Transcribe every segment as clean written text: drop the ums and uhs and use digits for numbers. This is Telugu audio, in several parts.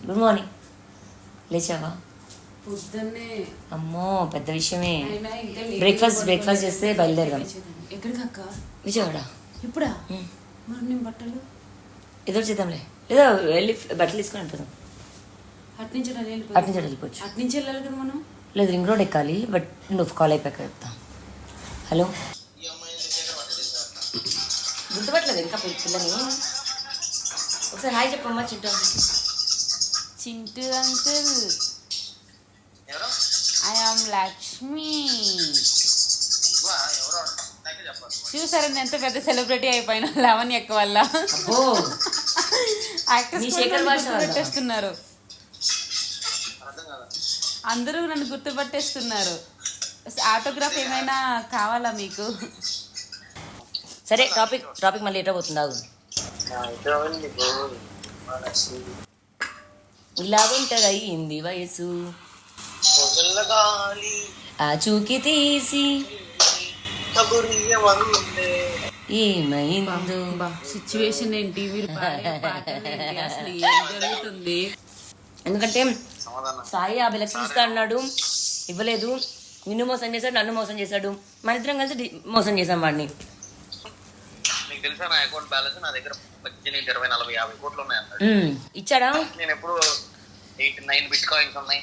Good morning. లేచావా? పొద్దున్నే అమ్మో పెద్ద విషయమే. అయినా ఇంకా లేట్ బ్రేక్ఫాస్ట్ చేస్తే బయలుదేరదాం. ఎక్కడికి అక్క? విజయవాడ. ఇప్పుడా? మరి నేను బట్టలు ఏదో చేద్దాంలే, లేదా వెళ్ళి బట్టలు తీసుకొని వెళ్ళిపోదాం. అట్నుంచి అటు నుంచి వెళ్ళిపోవచ్చు. అట్నుంచి వెళ్ళాలి కదా మనం. లేదు రింగ్ రోడ్ ఎక్కాలి, బట్ నువ్వు కాల్ అయిపోయాక చెప్తా. హలో, గుర్తుపట్టలేదు ఇంకా పిల్లని. ఒకసారి హాయ్ చెప్పమ్మా. Chintu Chintu uncle, I am Lakshmi. చూసారా నేను ఎంత పెద్ద సెలబ్రిటీ అయిపోయినా లావణ్య అక్క వల్ల. అబ్బో నీ శేఖర్ భాష వల్ల. గుర్తుపట్టేస్తున్నారు అందరూ, నన్ను గుర్తుపట్టేస్తున్నారు. ఆటోగ్రాఫ్ ఏమైనా కావాలా మీకు? సరే టాపిక్ మళ్ళీ ఎటో పోతుంది. ఆగు. ఇలా ఉంటది అయ్యింది వయసు, ఆచూకి తీసి ఏమైందో. సిచ్యువేషన్ ఏంటి, మీరు పాడే పాటలు ఏంటి, అసలు ఏం జరుగుతుంది? ఎందుకంటే సాయి 50 లక్షలు ఇస్తా అన్నాడు, ఇవ్వలేదు. నిన్ను మోసం చేశాడు, నన్ను మోసం చేశాడు, మన ఇద్దరం కలిసి మోసం చేశాం వాడిని. మీకు తెలుసా నా అకౌంట్ బ్యాలెన్స్ నా దగ్గర 20-40-50 కోట్లు ఉన్నాయి అన్నాడు. ఇచ్చాడా? నేను ఎప్పుడు 8-9 బిట్ కాయిన్స్ ఉన్నాయి,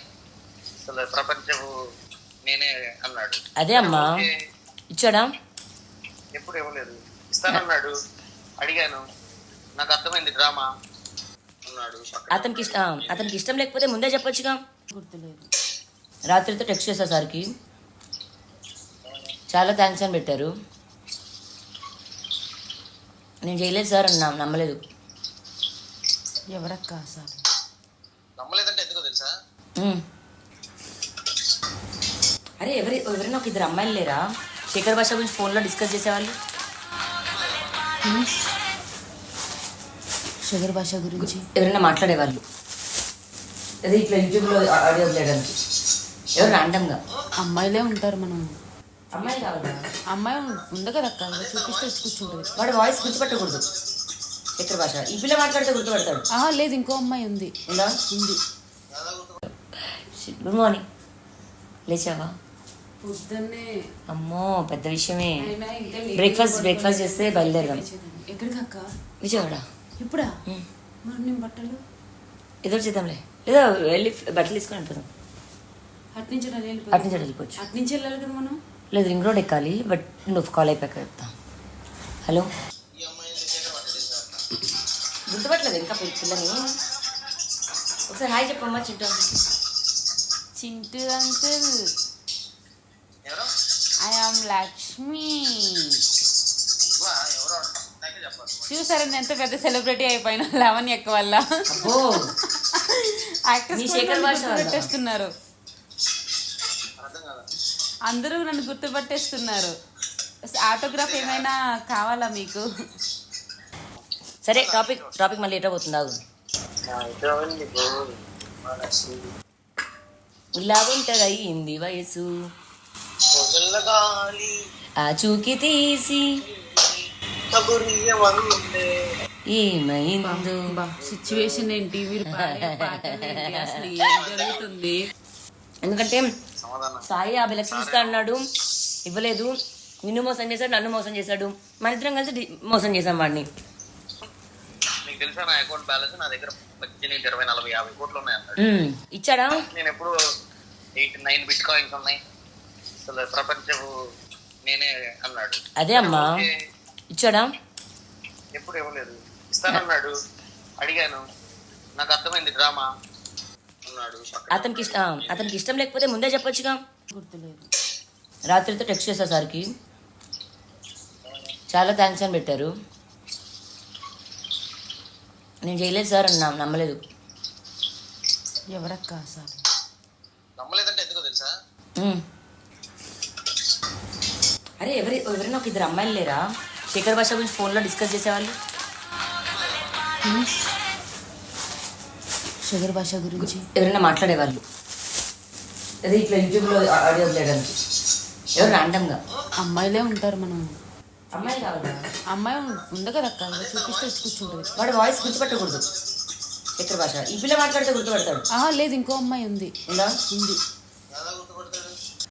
అసలు ప్రపంచం నేనే అన్నాడు. అదే అమ్మా, ఇచ్చాడా? ఎప్పుడు ఇవ్వలేదు. ఇస్తానన్నాడు, అడిగాను, నాకు అర్థమైంది డ్రామా అన్నాడు. అతనికి ఇష్టం లేకపోతే ముందే చెప్పొచ్చుగా. గుర్తులేదు. రాత్రితో టెక్స్ట్ చేశా సార్కి, చాలా థ్యాంక్స్ అని పెట్టారు. నేను చేయలేదు సార్ అన్నా, నమ్మలేదు. ఎవరక్క సార్? నమ్మలేదంటే ఎందుకో తెలుసా? అరే ఎవరైనా ఒక 2 అమ్మాయిలు లేరా శేఖర్ భాష గురించి ఫోన్లో డిస్కస్ చేసేవాళ్ళు? శేఖర్ భాష గురించి ఎవరైనా మాట్లాడేవాళ్ళు, అదే ఇట్లా యూట్యూబ్లో ఆడియో చేయడానికి. ఎవరు ర్యాండమ్గా అమ్మాయిలే ఉంటారు. మనం అమ్మాయి కావాలా? అమ్మాయి ఉంది కదా అక్క, చూపిస్తే వచ్చి కూర్చుంటుంది. వాడి వాయిస్ గుర్తుపట్టకూడదు. శేఖర్ భాష ఈ పిల్ల మాట్లాడితే గుర్తుపడతాడు. లేదు, ఇంకో అమ్మాయి ఉంది. ఉందా? ఉంది. Good morning. లేచావా? పొద్దున్నే అమ్మో పెద్ద విషయమే. అయినా ఇంకా లేట్ బ్రేక్ఫాస్ట్ చేస్తే బయలుదేరదాం. ఎక్కడికి అక్క? విజయవాడ. ఇప్పుడా? మరి నేను బట్టలు ఏదో చేద్దాంలే, లేదా వెళ్ళి బట్టలు తీసుకొని వెళ్ళిపోదాం. అట్నుంచి వెళ్ళిపోవచ్చు. అట్నుంచి వెళ్ళాలి కదా మనం. లేదు రింగ్ రోడ్ ఎక్కాలి, బట్ నువ్వు కాల్ అయిపోయాక చెప్తా. హలో, గుర్తుపట్టలేదు ఇంకా పిల్లని. ఒకసారి హాయ్ చెప్పమ్మా. Chintu Chintu uncle, I am Lakshmi. చూసారా నేను ఎంత పెద్ద సెలబ్రిటీ అయిపోయినా లావణ్య అక్క వల్ల. అబ్బో నీ శేఖర్ భాష వల్ల. గుర్తుపట్టేస్తున్నారు అందరూ, నన్ను గుర్తుపట్టేస్తున్నారు. ఆటోగ్రాఫ్ ఏమైనా కావాలా మీకు? సరే టాపిక్ మళ్ళీ ఎటో పోతుంది. ఆగు. ఇలా ఉంటది అయ్యింది వయసు, ఆచూకి తీసి ఏమైందో. సిచ్యువేషన్ ఏంటి, మీరు పాడే పాటలు ఏంటి, అసలు ఏం జరుగుతుంది? ఎందుకంటే సాయి 50 లక్షలు ఇస్తా అన్నాడు, ఇవ్వలేదు. నిన్ను మోసం చేశాడు, నన్ను మోసం చేశాడు, మన ఇద్దరం కలిసి మోసం చేశాం వాడిని. మీకు తెలుసా నా అకౌంట్ బ్యాలెన్స్ నా దగ్గర 20-40-50 కోట్లు ఉన్నాయి అన్నాడు. ఇచ్చాడా? నేను ఎప్పుడు 8-9 బిట్ కాయిన్స్ ఉన్నాయి, అసలు ప్రపంచం నేనే అన్నాడు. అదే అమ్మా, ఇచ్చాడా? ఎప్పుడు ఇవ్వలేదు. ఇస్తానన్నాడు, అడిగాను, నాకు అర్థమైంది డ్రామా అన్నాడు. అతనికి ఇష్టం లేకపోతే ముందే చెప్పొచ్చుగా. గుర్తులేదు. రాత్రితో టెక్స్ట్ చేశా సార్కి, చాలా థ్యాంక్స్ అని పెట్టారు. నేను చేయలేదు సార్ అన్నా, నమ్మలేదు. ఎవరక్క సార్? నమ్మలేదంటే ఎందుకో తెలుసా? అరే ఎవరైనా ఒక 2 అమ్మాయిలు లేరా శేఖర్ భాష గురించి ఫోన్లో డిస్కస్ చేసేవాళ్ళు? శేఖర్ భాష గురించి ఎవరైనా మాట్లాడేవాళ్ళు, అదే ఇట్లా యూట్యూబ్లో ఆడియో చేయడానికి. ఎవరు ర్యాండమ్గా అమ్మాయిలే ఉంటారు. మనం అమ్మాయి కావాలా? అమ్మాయి ఉంది కదా అక్క, చూపిస్తే వచ్చి కూర్చుంటుంది. వాడి వాయిస్ గుర్తుపట్టకూడదు. చక్కెర భాష. ఈ పిల్ల మాట్లాడితే గుర్తుపడతాడు. లేదు ఇంకో అమ్మాయి ఉంది. ఉందా? ఉంది. ఎలా గుర్తుపడతాడు?